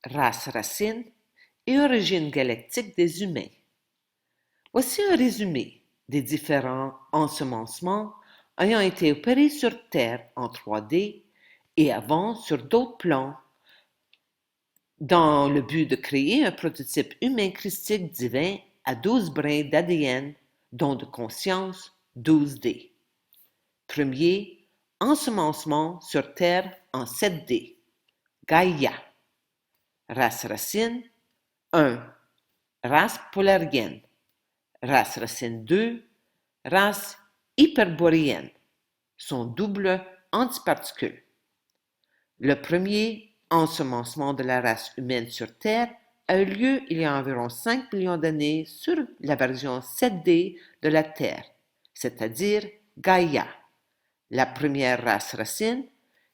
race racine et origine galactique des humains. Voici un résumé des différents ensemencements ayant été opérés sur Terre en 3D et avant sur d'autres plans dans le but de créer un prototype humain christique divin à 12 brins d'ADN, dont de conscience 12D. Premier, ensemencement sur Terre en 7D. Gaïa. Race racine 1. Race polarienne. Race racine 2. Race hyperboréenne. Son double antiparticule. Le premier ensemencement de la race humaine sur Terre a eu lieu il y a environ 5 millions d'années sur la version 7D de la Terre, c'est-à-dire Gaïa. La première race racine,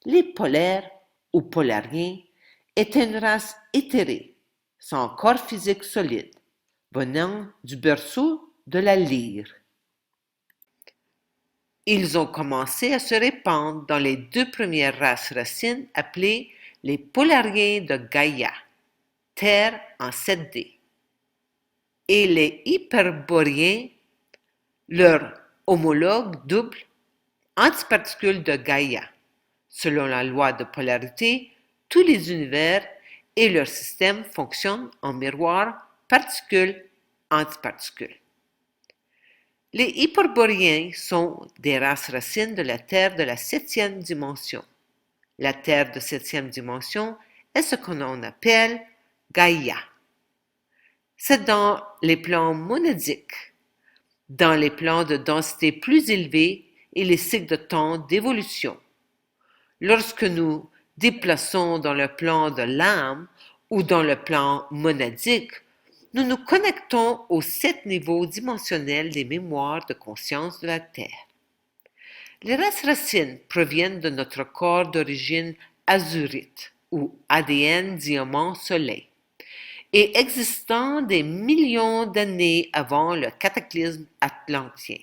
les polaires ou polariens, était une race éthérée, sans corps physique solide, venant du berceau de la lyre. Ils ont commencé à se répandre dans les deux premières races racines appelées les polariens de Gaïa, Terre en 7D, et les hyperboréens, leur homologue double antiparticule de Gaïa. Selon la loi de polarité, tous les univers et leurs systèmes fonctionnent en miroir particule-antiparticule. Les hyperboréens sont des races racines de la Terre de la 7e dimension. La Terre de 7e dimension est ce qu'on appelle Gaïa. C'est dans les plans monadiques, dans les plans de densité plus élevés et les cycles de temps d'évolution. Lorsque nous déplaçons dans le plan de l'âme ou dans le plan monadique, nous nous connectons aux 7 niveaux dimensionnels des mémoires de conscience de la Terre. Les races racines proviennent de notre corps d'origine azurite ou ADN diamant soleil et existant des millions d'années avant le cataclysme atlantien.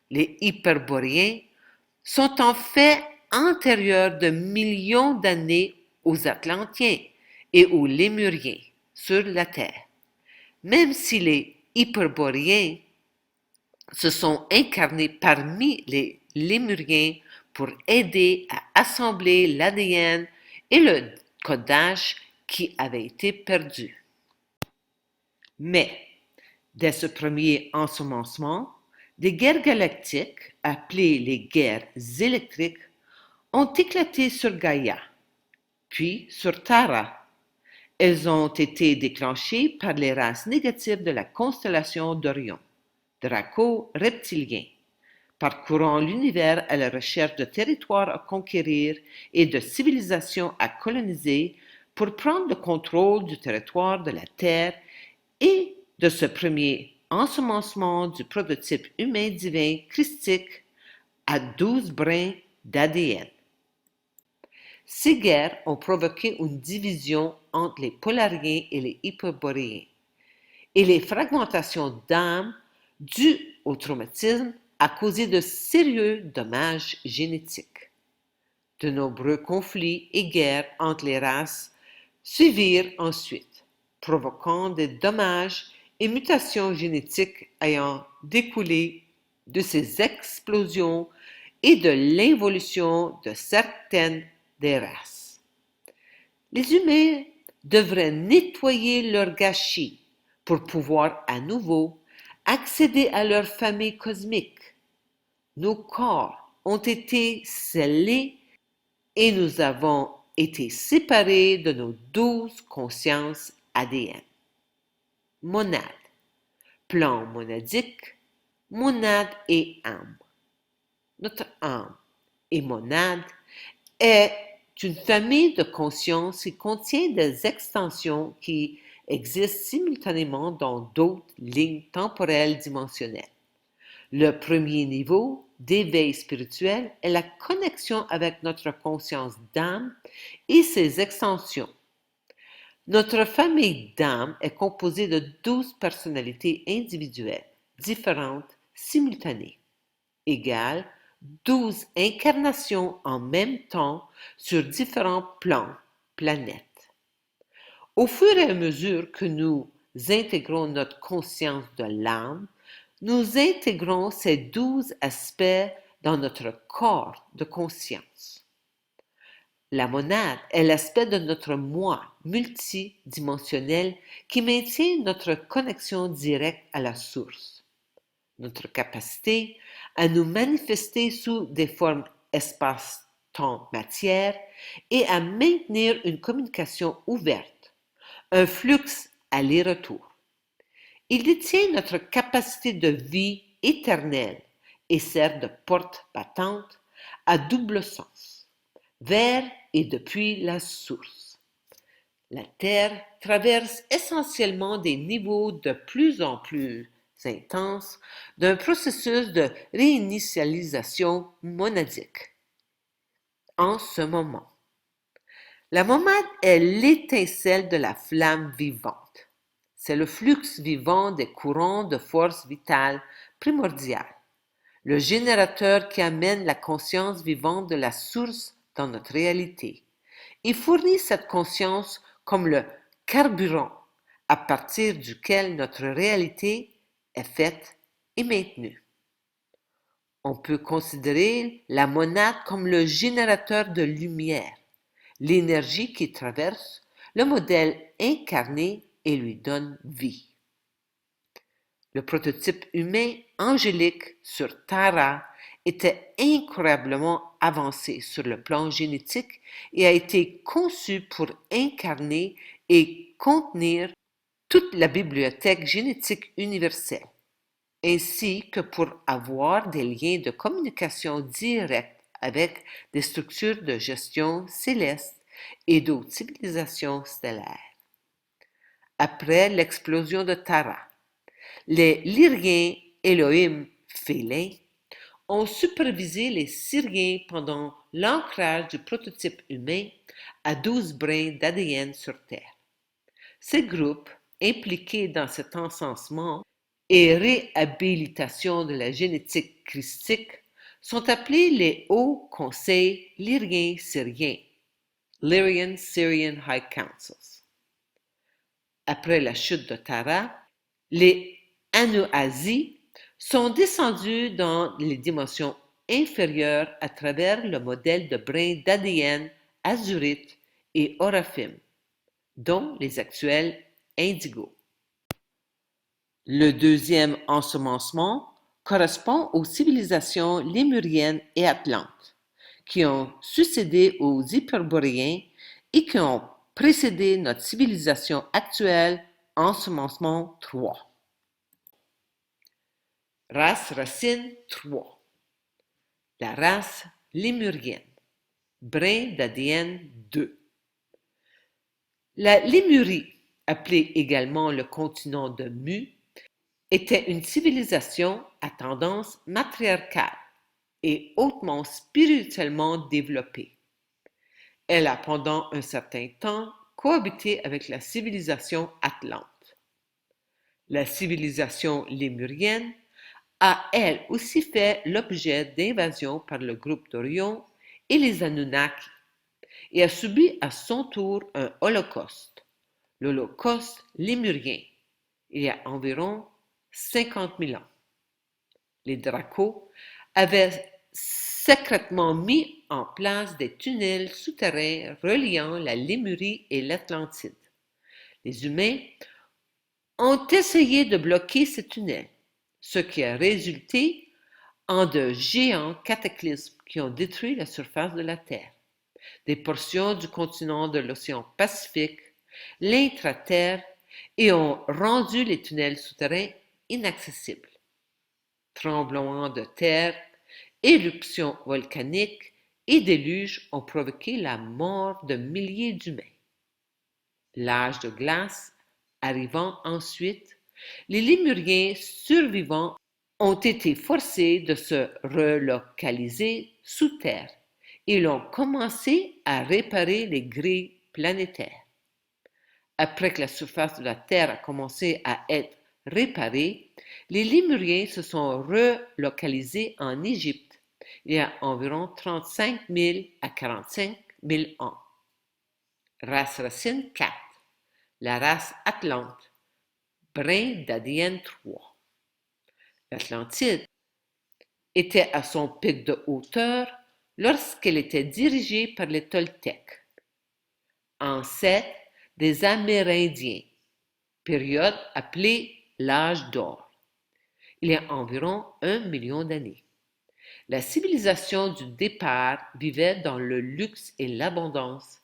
Les hyperboréens sont en fait antérieurs de millions d'années aux Atlantiens et aux Lémuriens sur la Terre. Même si les hyperboréens se sont incarnés parmi les Lémuriens pour aider à assembler l'ADN et le codage qui avait été perdu. Mais, dès ce premier ensemencement, des guerres galactiques, appelées les guerres électriques, ont éclaté sur Gaïa, puis sur Tara. Elles ont été déclenchées par les races négatives de la constellation d'Orion, Draco reptilien, parcourant l'univers à la recherche de territoires à conquérir et de civilisations à coloniser pour prendre le contrôle du territoire de la Terre et de ce premier ensemencement du prototype humain divin christique à 12 brins d'ADN. Ces guerres ont provoqué une division entre les polariens et les hyperboréens, et les fragmentations d'âme dues au traumatisme a causé de sérieux dommages génétiques. De nombreux conflits et guerres entre les races suivirent ensuite, provoquant des dommages et mutations génétiques ayant découlé de ces explosions et de l'involution de certaines des races. Les humains devraient nettoyer leur gâchis pour pouvoir à nouveau accéder à leur famille cosmique. Nos corps ont été scellés et nous avons été séparés de nos 12 consciences ADN. Monade, plan monadique, monade et âme. Notre âme et monade est une famille de consciences qui contient des extensions qui existent simultanément dans d'autres lignes temporelles dimensionnelles. Le premier niveau d'éveil spirituel est la connexion avec notre conscience d'âme et ses extensions. Notre famille d'âme est composée de 12 personnalités individuelles, différentes, simultanées, égale 12 incarnations en même temps sur différents plans, planètes. Au fur et à mesure que nous intégrons notre conscience de l'âme, nous intégrons ces 12 aspects dans notre corps de conscience. La monade est l'aspect de notre moi multidimensionnel qui maintient notre connexion directe à la source. Notre capacité à nous manifester sous des formes espace-temps-matière et à maintenir une communication ouverte, un flux aller-retour. Il détient notre capacité de vie éternelle et sert de porte battante à double sens, vers et depuis la source. La Terre traverse essentiellement des niveaux de plus en plus intenses d'un processus de réinitialisation monadique. En ce moment, la monade est l'étincelle de la flamme vivante. C'est le flux vivant des courants de force vitale primordiale, le générateur qui amène la conscience vivante de la source dans notre réalité. Il fournit cette conscience comme le carburant à partir duquel notre réalité est faite et maintenue. On peut considérer la monade comme le générateur de lumière, l'énergie qui traverse le modèle incarné et lui donne vie. Le prototype humain angélique sur Tara était incroyablement avancé sur le plan génétique et a été conçu pour incarner et contenir toute la bibliothèque génétique universelle, ainsi que pour avoir des liens de communication directs avec des structures de gestion célestes et d'autres civilisations stellaires. Après l'explosion de Tara, les Lyriens Elohim félins ont supervisé les Syriens pendant l'ancrage du prototype humain à 12 brins d'ADN sur Terre. Ces groupes, impliqués dans cet encensement et réhabilitation de la génétique christique, sont appelés les Hauts Conseils Lyriens Syriens, Lyrian Syrian High Councils. Après la chute de Tara, les Anunnaki sont descendus dans les dimensions inférieures à travers le modèle de brins d'ADN azurite et oraphim, dont les actuels indigos. Le deuxième ensemencement correspond aux civilisations lémuriennes et atlantes, qui ont succédé aux hyperboréens et qui ont précédé notre civilisation actuelle, ensemencement 3. Race racine 3. La race lémurienne. Brin d'ADN 2. La Lémurie, appelée également le continent de Mu, était une civilisation à tendance matriarcale et hautement spirituellement développée. Elle a pendant un certain temps cohabité avec la civilisation atlante. La civilisation lémurienne a elle aussi fait l'objet d'invasions par le groupe d'Orion et les Anunnaki et a subi à son tour un holocauste, l'holocauste lémurien, il y a environ 50 000 ans. Les Dracos avaient secrètement mis en place des tunnels souterrains reliant la Lémurie et l'Atlantide. Les humains ont essayé de bloquer ces tunnels, ce qui a résulté en de géants cataclysmes qui ont détruit la surface de la Terre, des portions du continent de l'océan Pacifique, l'intra-terre et ont rendu les tunnels souterrains inaccessibles. Tremblements de terre, éruptions volcaniques et déluges ont provoqué la mort de milliers d'humains. L'âge de glace arrivant ensuite, les Lémuriens survivants ont été forcés de se relocaliser sous terre et l'ont commencé à réparer les grilles planétaires. Après que la surface de la Terre a commencé à être réparée, les Lémuriens se sont relocalisés en Égypte il y a environ 35 000 à 45 000 ans. Race racine 4. la race Atlante, brin d'ADN 3. L'Atlantide était à son pic de hauteur lorsqu'elle était dirigée par les Toltèques, ancêtres des Amérindiens, période appelée l'âge d'or, il y a environ 1 million d'années. La civilisation du départ vivait dans le luxe et l'abondance,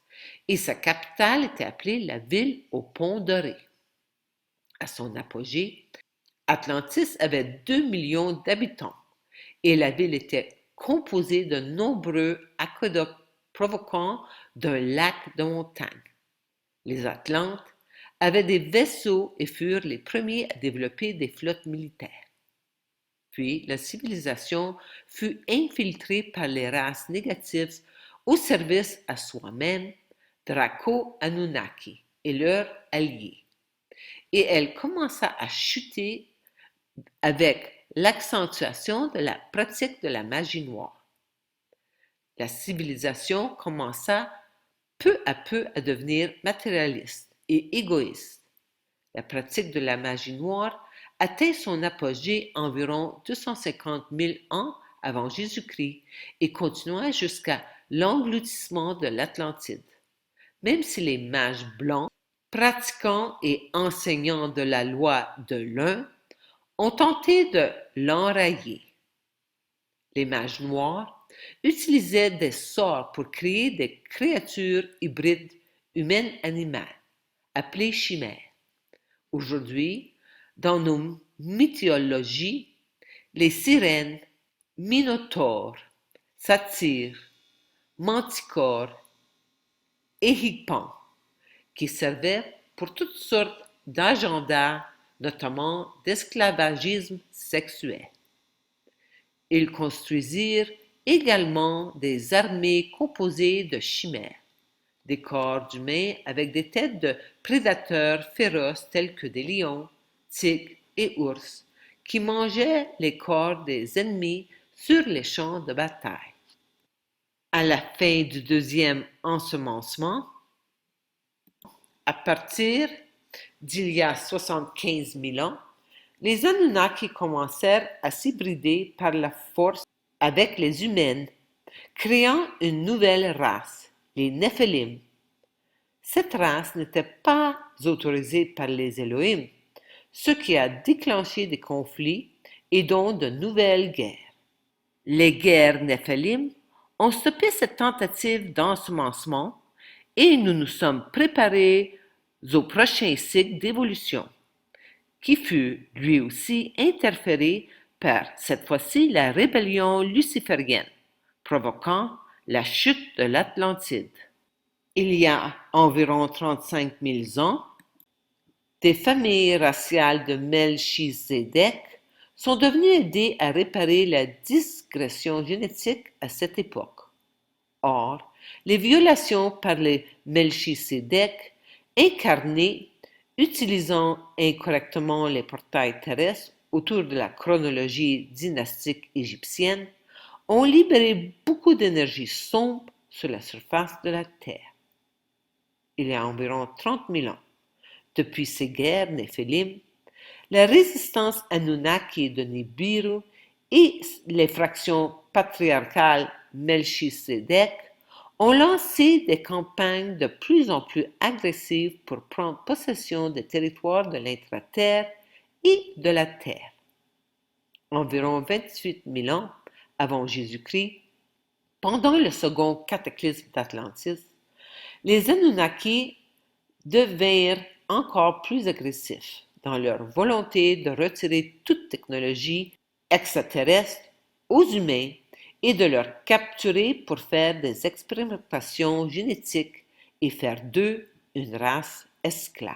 et sa capitale était appelée la ville aux ponts dorés. À son apogée, Atlantis avait 2 millions d'habitants, et la ville était composée de nombreux aqueducs provoquant d'un lac de montagne. Les Atlantes avaient des vaisseaux et furent les premiers à développer des flottes militaires. Puis, la civilisation fut infiltrée par les races négatives au service à soi-même, Draco-Anunnaki et leurs alliés. Et elle commença à chuter avec l'accentuation de la pratique de la magie noire. La civilisation commença peu à peu à devenir matérialiste et égoïste. La pratique de la magie noire atteint son apogée environ 250 000 ans avant Jésus-Christ et continua jusqu'à l'engloutissement de l'Atlantide. Même si les mages blancs, pratiquant et enseignant de la loi de l'un, ont tenté de l'enrayer. Les mages noirs utilisaient des sorts pour créer des créatures hybrides humaines-animales, appelées chimères. Aujourd'hui, dans nos mythologies, les sirènes, minotaures, satyres, manticores et hippans, qui servaient pour toutes sortes d'agendas, notamment d'esclavagisme sexuel. Ils construisirent également des armées composées de chimères, des corps humains avec des têtes de prédateurs féroces tels que des lions, tigres et ours, qui mangeaient les corps des ennemis sur les champs de bataille. À la fin du deuxième ensemencement, à partir d'il y a 75 000 ans, les Anunnaki commencèrent à s'hybrider par la force avec les humains, créant une nouvelle race, les Néphilim. Cette race n'était pas autorisée par les Elohim, ce qui a déclenché des conflits et donc de nouvelles guerres. Les guerres Néphilim ont stoppé cette tentative d'ensemencement et nous nous sommes préparés au prochain cycle d'évolution, qui fut lui aussi interféré par, cette fois-ci, la rébellion luciférienne, provoquant la chute de l'Atlantide. Il y a environ 35 000 ans, des familles raciales de Melchizedek sont venues aider à réparer la digression génétique à cette époque. Or, les violations par les Melchizedek incarnés utilisant incorrectement les portails terrestres autour de la chronologie dynastique égyptienne, ont libéré beaucoup d'énergie sombre sur la surface de la Terre. Il y a environ 30 000 ans, depuis ces guerres Néphilim, la résistance Anunnaki de Nibiru et les fractions patriarcales Melchizedek ont lancé des campagnes de plus en plus agressives pour prendre possession des territoires de l'intra-terre et de la Terre. Environ 28 000 ans avant Jésus-Christ, pendant le second cataclysme d'Atlantis, les Anunnaki devinrent encore plus agressifs dans leur volonté de retirer toute technologie extraterrestre aux humains et de leur capturer pour faire des expérimentations génétiques et faire d'eux une race esclave.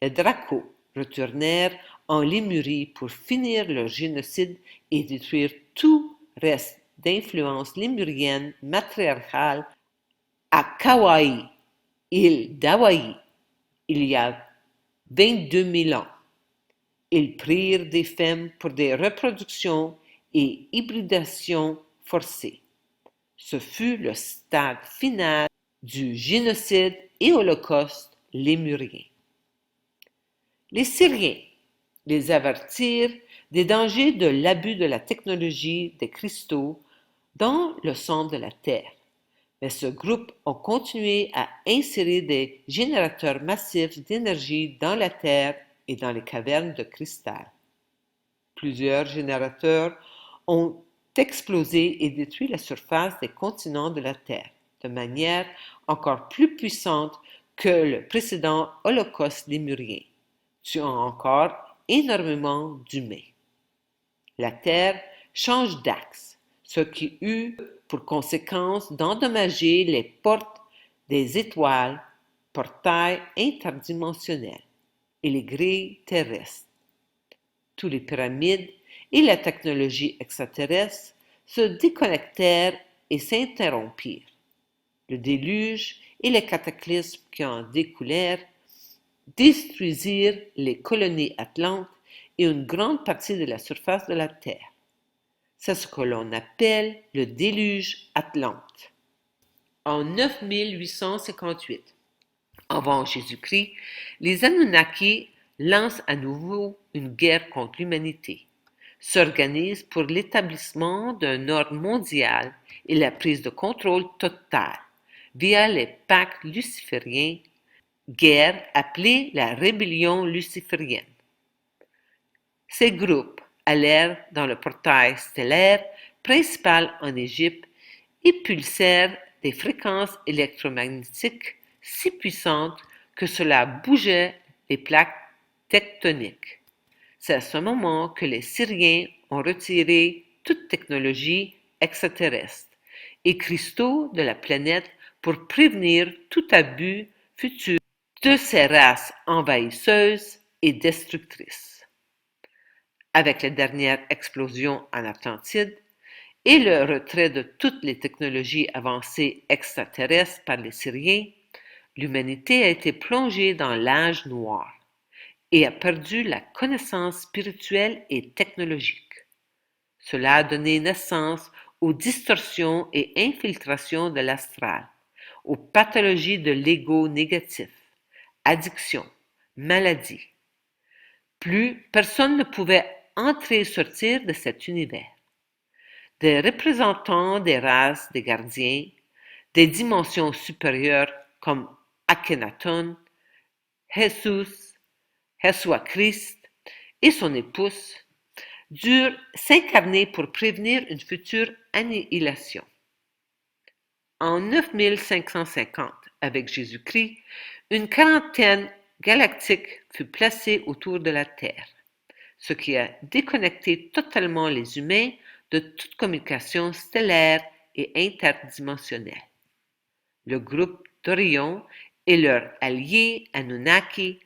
Les Dracos retournèrent en Lémurie pour finir leur génocide et détruire tout reste d'influence lémurienne matriarcale à Kauai, île d'Hawaï, il y a 22 000 ans. Ils prirent des femmes pour des reproductions et hybridations forcées. Ce fut le stade final du génocide et holocauste lémuriens. Les Syriens les avertirent des dangers de l'abus de la technologie des cristaux dans le centre de la Terre, mais ce groupe a continué à insérer des générateurs massifs d'énergie dans la Terre et dans les cavernes de cristal. Plusieurs générateurs ont explosé et détruit la surface des continents de la Terre de manière encore plus puissante que le précédent holocauste lémurien, tuant encore énormément d'humains. La Terre change d'axe, ce qui eut pour conséquence d'endommager les portes des étoiles, portails interdimensionnels, et les grilles terrestres. Tous les pyramides et la technologie extraterrestre se déconnectèrent et s'interrompirent. Le déluge et les cataclysmes qui en découlèrent détruisirent les colonies atlantes et une grande partie de la surface de la Terre. C'est ce que l'on appelle le déluge atlante. En 9858, avant Jésus-Christ, les Anunnaki lancent à nouveau une guerre contre l'humanité, s'organisent pour l'établissement d'un ordre mondial et la prise de contrôle totale via les pactes lucifériens, guerre appelée la rébellion luciférienne. Ces groupes allèrent dans le portail stellaire principal en Égypte et pulsèrent des fréquences électromagnétiques si puissantes que cela bougeait les plaques tectoniques. C'est à ce moment que les Syriens ont retiré toute technologie extraterrestre et cristaux de la planète pour prévenir tout abus futur de ces races envahisseuses et destructrices. Avec la dernière explosion en Atlantide et le retrait de toutes les technologies avancées extraterrestres par les Syriens, l'humanité a été plongée dans l'âge noir et a perdu la connaissance spirituelle et technologique. Cela a donné naissance aux distorsions et infiltrations de l'astral, aux pathologies de l'ego négatif, addictions, maladies. Plus personne ne pouvait entrer et sortir de cet univers. Des représentants des races des gardiens, des dimensions supérieures comme Akhenaton, Jesus, Yeshua Christ et son épouse durent s'incarner pour prévenir une future annihilation. En 9550, avec Jésus-Christ, une quarantaine galactique fut placée autour de la Terre, ce qui a déconnecté totalement les humains de toute communication stellaire et interdimensionnelle. Le groupe d'Orion et leurs alliés Anunnaki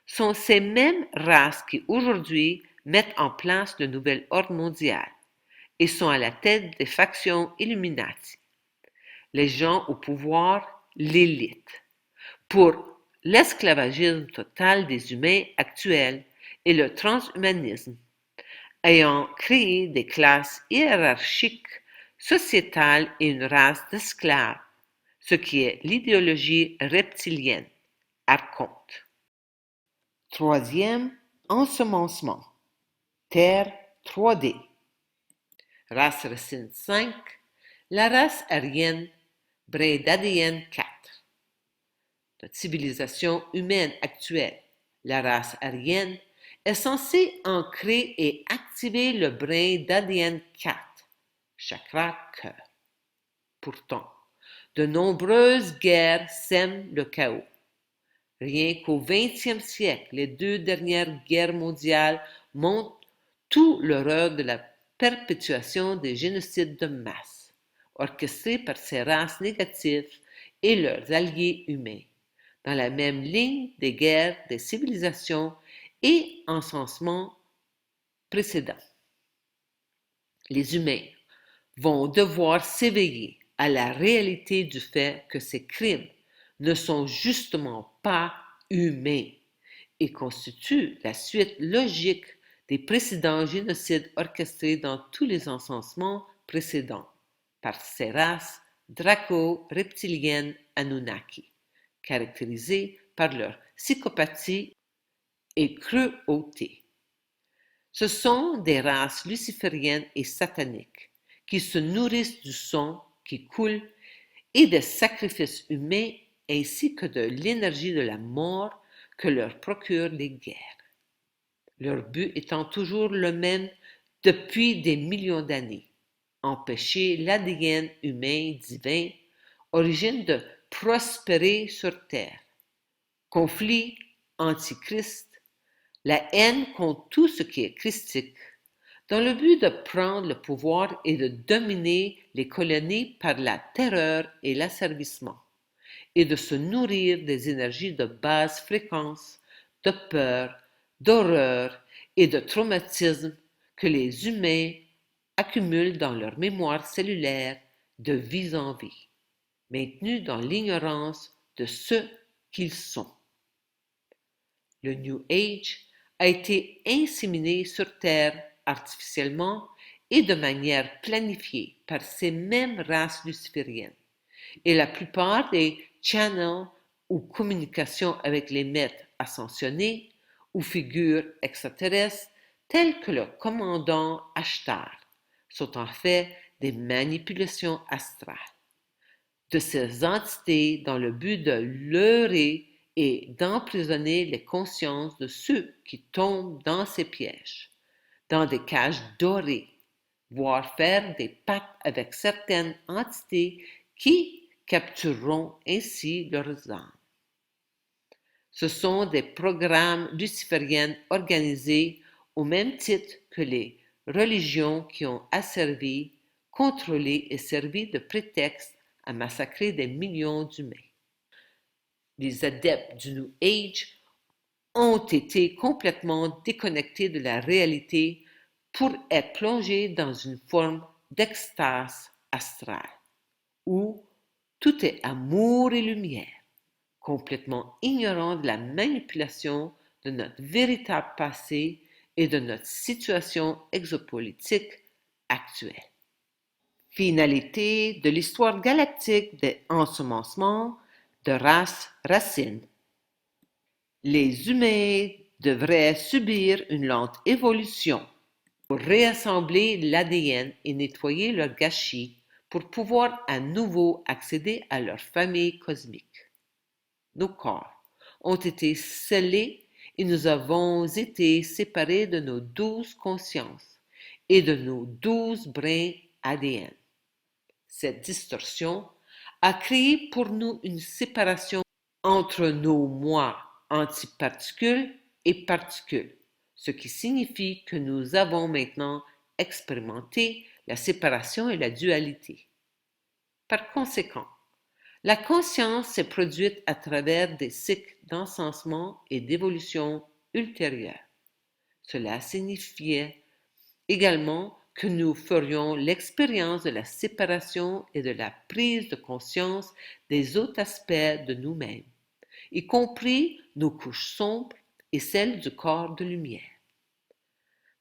sont ces mêmes races qui aujourd'hui mettent en place le nouvel ordre mondial et sont à la tête des factions Illuminati. Les gens au pouvoir, l'élite, pour l'esclavagisme total des humains actuels et le transhumanisme, ayant créé des classes hiérarchiques sociétales et une race d'esclaves, ce qui est l'idéologie reptilienne, archonte. Troisième, ensemencement. Terre 3D. Race racine 5, la race aryenne, brin d'ADN 4. Notre civilisation humaine actuelle, la race aryenne, est censée ancrer et activer le brin d'ADN 4, chakra cœur. Pourtant, de nombreuses guerres sèment le chaos. Rien qu'au XXe siècle, les 2 dernières guerres mondiales montrent tout l'horreur de la perpétuation des génocides de masse, orchestrés par ces races négatives et leurs alliés humains, dans la même ligne des guerres des civilisations et encensements précédents. Les humains vont devoir s'éveiller à la réalité du fait que ces crimes ne sont justement pas humains et constituent la suite logique des précédents génocides orchestrés dans tous les encensements précédents par ces races draco-reptiliennes Anunnaki, caractérisées par leur psychopathie et cruauté. Ce sont des races lucifériennes et sataniques qui se nourrissent du sang qui coule et des sacrifices humains ainsi que de l'énergie de la mort que leur procurent les guerres. Leur but étant toujours le même depuis des millions d'années, empêcher l'ADN humain divin, origine de prospérer sur terre. Conflit, antichrist, la haine contre tout ce qui est christique, dans le but de prendre le pouvoir et de dominer les colonies par la terreur et l'asservissement, et de se nourrir des énergies de basse fréquence, de peur, d'horreur et de traumatisme que les humains accumulent dans leur mémoire cellulaire de vie en vie, maintenus dans l'ignorance de ce qu'ils sont. Le New Age a été inséminé sur Terre artificiellement et de manière planifiée par ces mêmes races lucifériennes. Et la plupart des channels ou communications avec les maîtres ascensionnés ou figures extraterrestres telles que le commandant Ashtar sont en fait des manipulations astrales de ces entités dans le but de leurrer et d'emprisonner les consciences de ceux qui tombent dans ces pièges, dans des cages dorées, voire faire des pactes avec certaines entités qui captureront ainsi leurs âmes. Ce sont des programmes lucifériens organisés au même titre que les religions qui ont asservi, contrôlé et servi de prétexte à massacrer des millions d'humains. Les adeptes du New Age ont été complètement déconnectés de la réalité pour être plongés dans une forme d'extase astrale, où tout est amour et lumière, complètement ignorant de la manipulation de notre véritable passé et de notre situation exopolitique actuelle. Finalité de l'histoire galactique des ensemencements de races racines. Les humains devraient subir une lente évolution pour réassembler l'ADN et nettoyer leur gâchis pour pouvoir à nouveau accéder à leur famille cosmique. Nos corps ont été scellés et nous avons été séparés de nos 12 consciences et de nos 12 brins ADN. Cette distorsion a créé pour nous une séparation entre nos moi antiparticules et particules, ce qui signifie que nous avons maintenant expérimenté la séparation et la dualité. Par conséquent, la conscience s'est produite à travers des cycles d'encensement et d'évolution ultérieure. Cela signifiait également que nous ferions l'expérience de la séparation et de la prise de conscience des autres aspects de nous-mêmes, y compris nos couches sombres et celles du corps de lumière.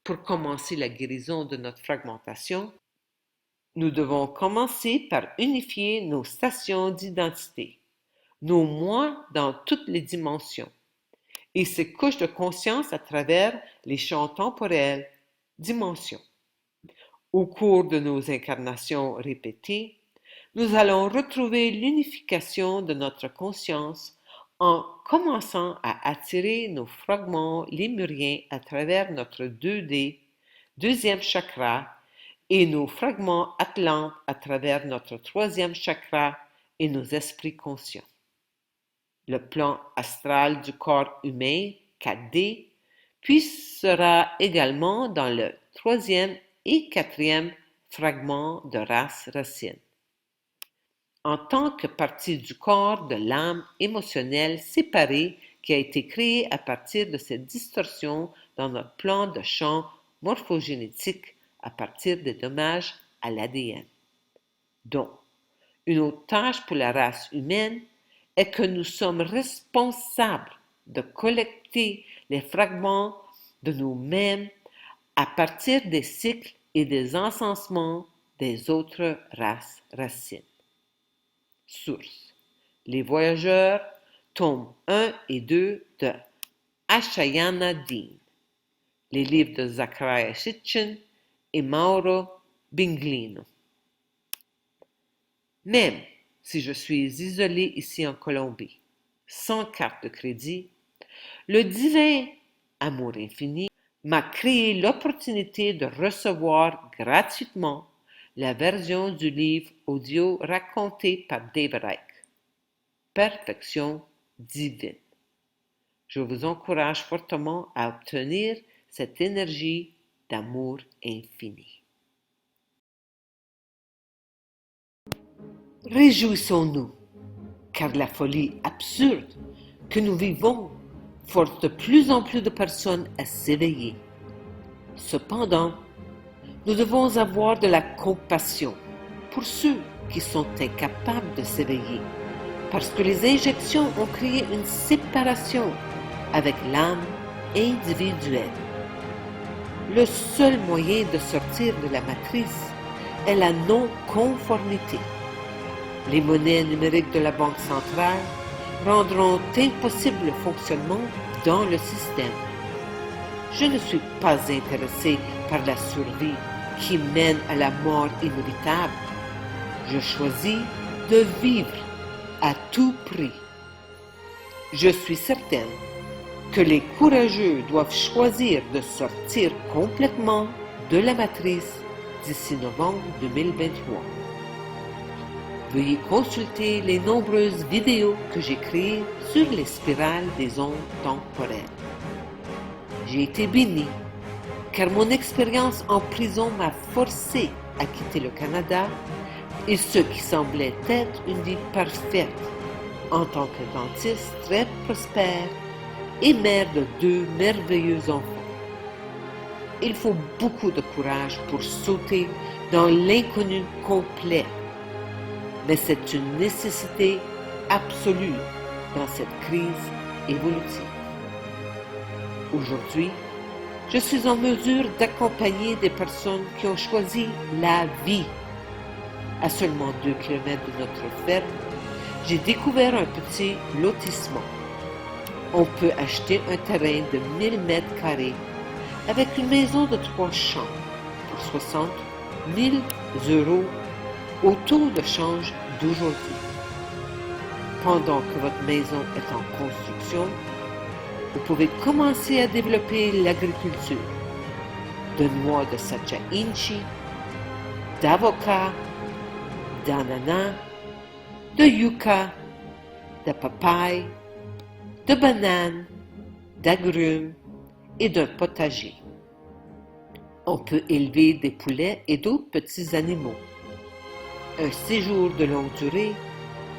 Pour commencer la guérison de notre fragmentation, nous devons commencer par unifier nos stations d'identité, nos moi dans toutes les dimensions, et ces couches de conscience à travers les champs temporels, dimensions. Au cours de nos incarnations répétées, nous allons retrouver l'unification de notre conscience en commençant à attirer nos fragments lémuriens à travers notre 2D, deuxième chakra, et nos fragments atlantes à travers notre troisième chakra et nos esprits conscients. Le plan astral du corps humain, 4D, puissera également dans le troisième et quatrième fragment de race racine. En tant que partie du corps de l'âme émotionnelle séparée qui a été créée à partir de cette distorsion dans notre plan de champ morphogénétique à partir des dommages à l'ADN. Donc, une autre tâche pour la race humaine est que nous sommes responsables de collecter les fragments de nous-mêmes à partir des cycles et des encensements des autres races racines. Source. Les voyageurs tomes 1 et 2 de Ashayana Dean, les livres de Zecharia Sitchin et Mauro Binglino. Même si je suis isolé ici en Colombie, sans carte de crédit, le divin amour infini m'a créé l'opportunité de recevoir gratuitement la version du livre audio raconté par David Icke, Perfection divine. Je vous encourage fortement à obtenir cette énergie d'amour infini. Réjouissons-nous, car la folie absurde que nous vivons force de plus en plus de personnes à s'éveiller. Cependant, nous devons avoir de la compassion pour ceux qui sont incapables de s'éveiller, parce que les injections ont créé une séparation avec l'âme individuelle. Le seul moyen de sortir de la matrice est la non-conformité. Les monnaies numériques de la Banque centrale rendront impossible le fonctionnement dans le système. Je ne suis pas intéressé par la survie qui mène à la mort inévitable. Je choisis de vivre à tout prix. Je suis certaine que les courageux doivent choisir de sortir complètement de la matrice d'ici novembre 2023. Veuillez consulter les nombreuses vidéos que j'ai créées sur les spirales des ondes temporelles. J'ai été béni, car mon expérience en prison m'a forcé à quitter le Canada et ce qui semblait être une vie parfaite en tant que dentiste très prospère et mère de 2 merveilleux enfants. Il faut beaucoup de courage pour sauter dans l'inconnu complet, mais c'est une nécessité absolue dans cette crise évolutive. Aujourd'hui, je suis en mesure d'accompagner des personnes qui ont choisi la vie. À seulement 2 km de notre ferme, j'ai découvert un petit lotissement. On peut acheter un terrain de 1000 mètres carrés avec une maison de 3 chambres pour 60 000 € au taux de change d'aujourd'hui. Pendant que votre maison est en construction, vous pouvez commencer à développer l'agriculture de noix de Sacha Inchi, d'avocats, d'ananas, de yucca, de papaye, de bananes, d'agrumes et d'un potager. On peut élever des poulets et d'autres petits animaux. Un séjour de longue durée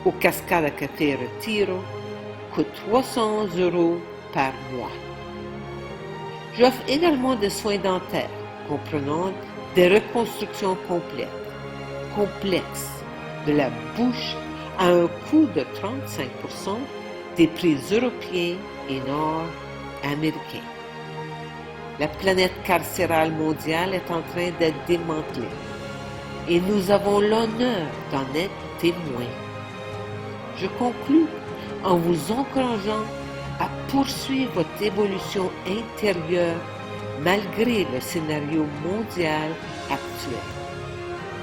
aux cascades à café Retiro coûte 300 € par mois. J'offre également des soins dentaires, comprenant des reconstructions complexes de la bouche à un coût de 35% des prix européens et nord-américains. La planète carcérale mondiale est en train d'être démantelée et nous avons l'honneur d'en être témoins. Je conclus en vous encourageant à poursuivre votre évolution intérieure malgré le scénario mondial actuel,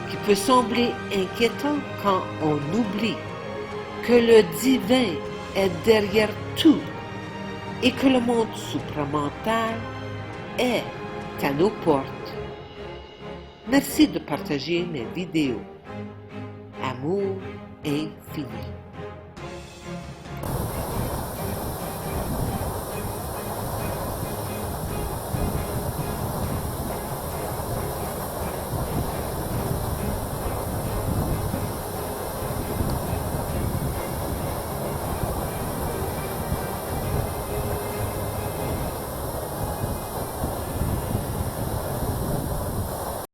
qui peut sembler inquiétant quand on oublie que le divin est derrière tout et que le monde supramental est à nos portes. Merci de partager mes vidéos. Amour infini.